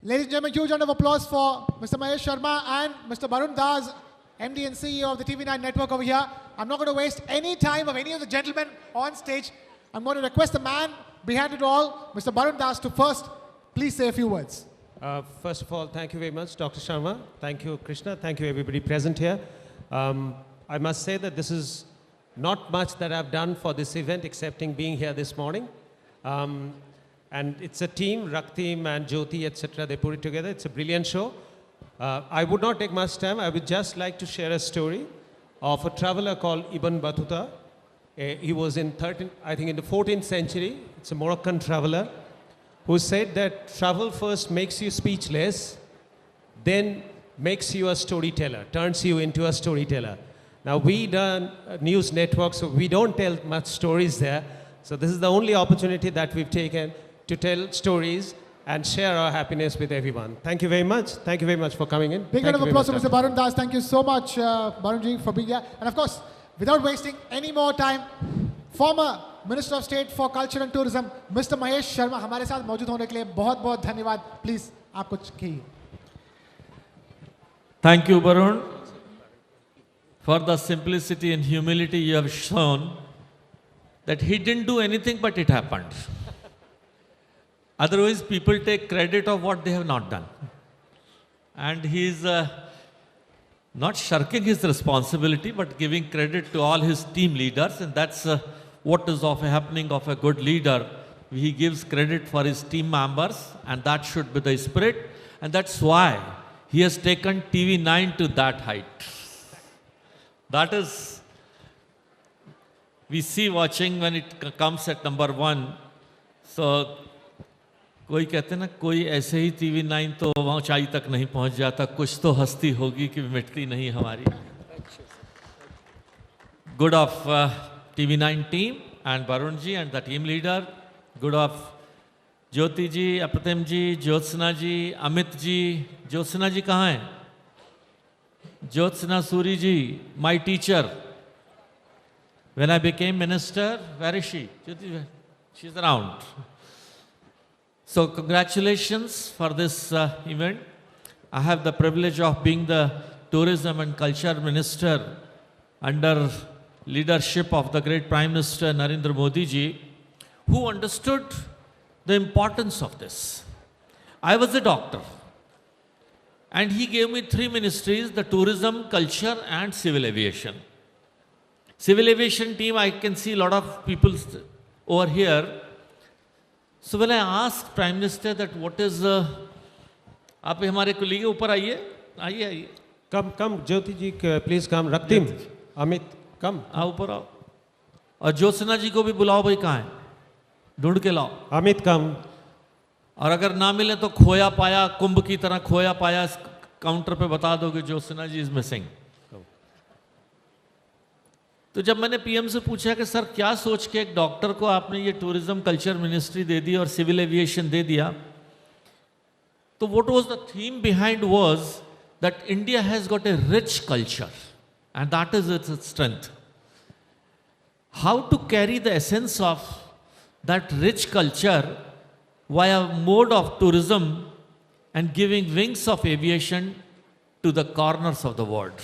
Ladies and gentlemen, huge round of applause for Mr. Mahesh Sharma and Mr. Barun Das, MD and CEO of the TV9 network over here. I'm not going to waste any time of any of the gentlemen on stage. I'm going to request the man behind it all, Mr. Barun Das, to first please say a few words. First of all, thank you very much, Dr. Sharma. Thank you, Krishna. Thank you, everybody present here. I must say that this is not much that I've done for this event, excepting being here this morning. And it's a team, Raktim and Jyoti, etc. They put it together. It's a brilliant show. I would not take much time. I would just like to share a story of a traveler called Ibn Battuta. He was in in the 14th century. It's a Moroccan traveler who said that travel first makes you speechless, then makes you a storyteller, turns you into a storyteller. Now we done news networks, so we don't tell much stories there. So this is the only opportunity that we've taken to tell stories and share our happiness with everyone. Thank you very much. Thank you very much for coming in. Big round of applause to Mr. Barun Das. Thank you so much, Barunji, for being here. And of course, without wasting any more time, former Minister of State for Culture and Tourism, Mr. Mahesh Sharma, हमारे साथ मौजूद होने के लिए बहुत-बहुत धन्यवाद. Please, आप कुछ कहिए. Thank you, Barun, for the simplicity and humility you have shown, that he didn't do anything but it happened. Otherwise, people take credit of what they have not done. And he is not shirking his responsibility, but giving credit to all his team leaders. And that's what is happening of a good leader. He gives credit for his team members, and that should be the spirit. And that's why he has taken TV9 to that height. That is, we see watching when it comes at number 1. So, कोई कहते हैं ना, कोई ऐसे ही TV9 तो वहाँ ऊंचाई तक नहीं पहुँच जाता, कुछ तो हस्ती होगी कि मिटती नहीं हमारी. Good of TV9 team and Barun ji and the team leader. Good of Jyoti ji, Apratim ji, Jyotsna ji, Amit ji. Jyotsna ji कहाँ हैं? Jyotsna Suri ji, my teacher. When I became minister, where is she? Jyoti, she's around. So congratulations for this event. I have the privilege of being the Tourism and Culture Minister under leadership of the great Prime Minister Narendra Modi ji, who understood the importance of this. I was a doctor, and he gave me 3 ministries: the tourism, culture and civil aviation. Civil aviation team, I can see a lot of people over here. So when I asked Prime Minister that what is, आप हमारे colleague ऊपर आइए. Come, Jyoti ji, please come. Raktim, Amit, come. आओ ऊपर आओ. और ज्योत्सना जी को भी बुलाओ, भाई कहाँ हैं? ढूंढ के लाओ. Amit, come. और अगर ना मिले तो खोया पाया, कुंभ की तरह खोया पाया काउंटर पे बता दो कि ज्योत्सना जी इज मिसिंग. तो जब मैंने पीएम से पूछा कि सर क्या सोच के एक डॉक्टर को आपने ये टूरिज्म कल्चर मिनिस्ट्री दे दी और सिविल एविएशन दे दिया, तो what was the theme behind was that India has got a rich culture and that is its strength. How to carry the essence of that rich culture via mode of tourism and giving wings of aviation to the corners of the world.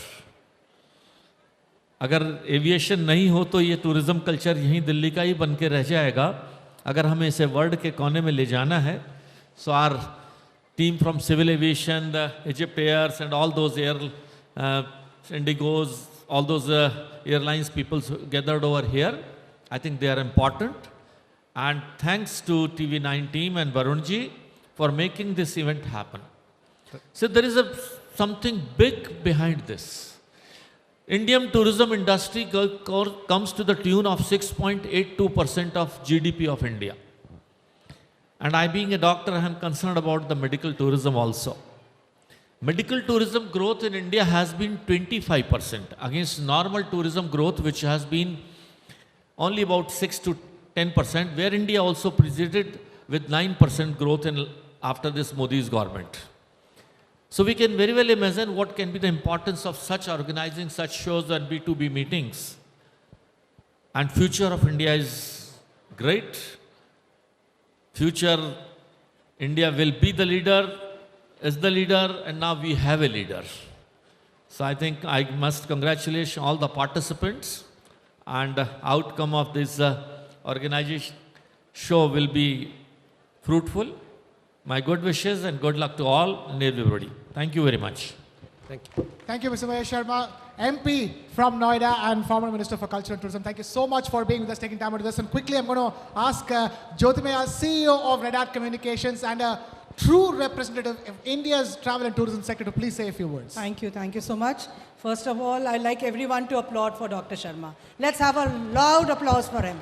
अगर aviation नहीं हो तो ये tourism culture यहीं दिल्ली का ही बन के रह जाएगा. अगर हमें इसे वर्ल्ड के कोने में ले जाना है, so our team from civil aviation, the Egypt airs and all those Indigos, all those airlines peoples gathered over here, I think they are important. And thanks to TV9 team and Barun ji for making this event happen. So there is something big behind this. Indian tourism industry comes to the tune of 6.82% of GDP of India. And I being a doctor, I am concerned about the medical tourism also. Medical tourism growth in India has been 25% against normal tourism growth, which has been only about 6 to 10%, where India also proceeded with 9% growth after this Modi's government. So we can very well imagine what can be the importance of such organizing such shows and B2B meetings. And future of India is great. Future India will be the leader is the leader, and now we have a leader. So I think I must congratulate all the participants, and the outcome of this organization show will be fruitful. My good wishes and good luck to all and everybody. Thank you very much. Thank you. Thank you, Mr. Mahesh Sharma, MP from Noida and former Minister for Culture and Tourism. Thank you so much for being with us, taking time out of this. And quickly, I'm going to ask Jyotirmaya, CEO of Red Hat Communications and a true representative of India's travel and tourism sector, to please say a few words. Thank you so much. First of all, I'd like everyone to applaud for Dr. Sharma. Let's have a loud applause for him.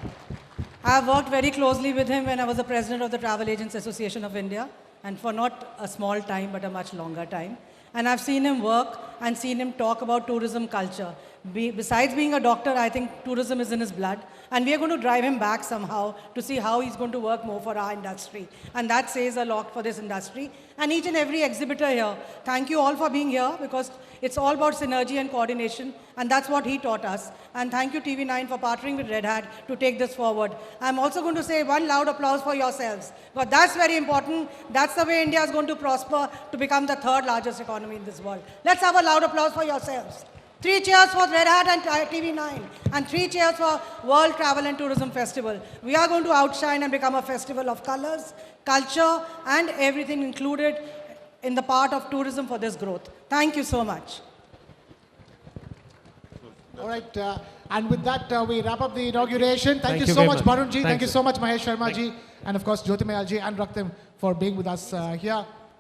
I have worked very closely with him when I was the president of the Travel Agents Association of India, and for not a small time, but a much longer time. And I've seen him work and seen him talk about tourism culture. Besides being a doctor, I think tourism is in his blood. And we are going to drive him back somehow to see how he's going to work more for our industry. And that says a lot for this industry. And each and every exhibitor here, thank you all for being here, because it's all about synergy and coordination. And that's what he taught us. And thank you, TV9, for partnering with Red Hat to take this forward. I'm also going to say one loud applause for yourselves, because that's very important. That's the way India is going to prosper to become the third largest economy in this world. Let's have a loud applause for yourselves. 3 cheers for Red Hat and TV9, and 3 cheers for World Travel and Tourism Festival. We are going to outshine and become a festival of colors, culture, and everything included in the part of tourism for this growth. Thank you so much. All right, and with that, we wrap up the inauguration. Thank you so very much, much. Barun ji. Thank you you. so much, Mahesh Sharma ji. And of course, Jyotirmaya ji and Raktim for being with us here.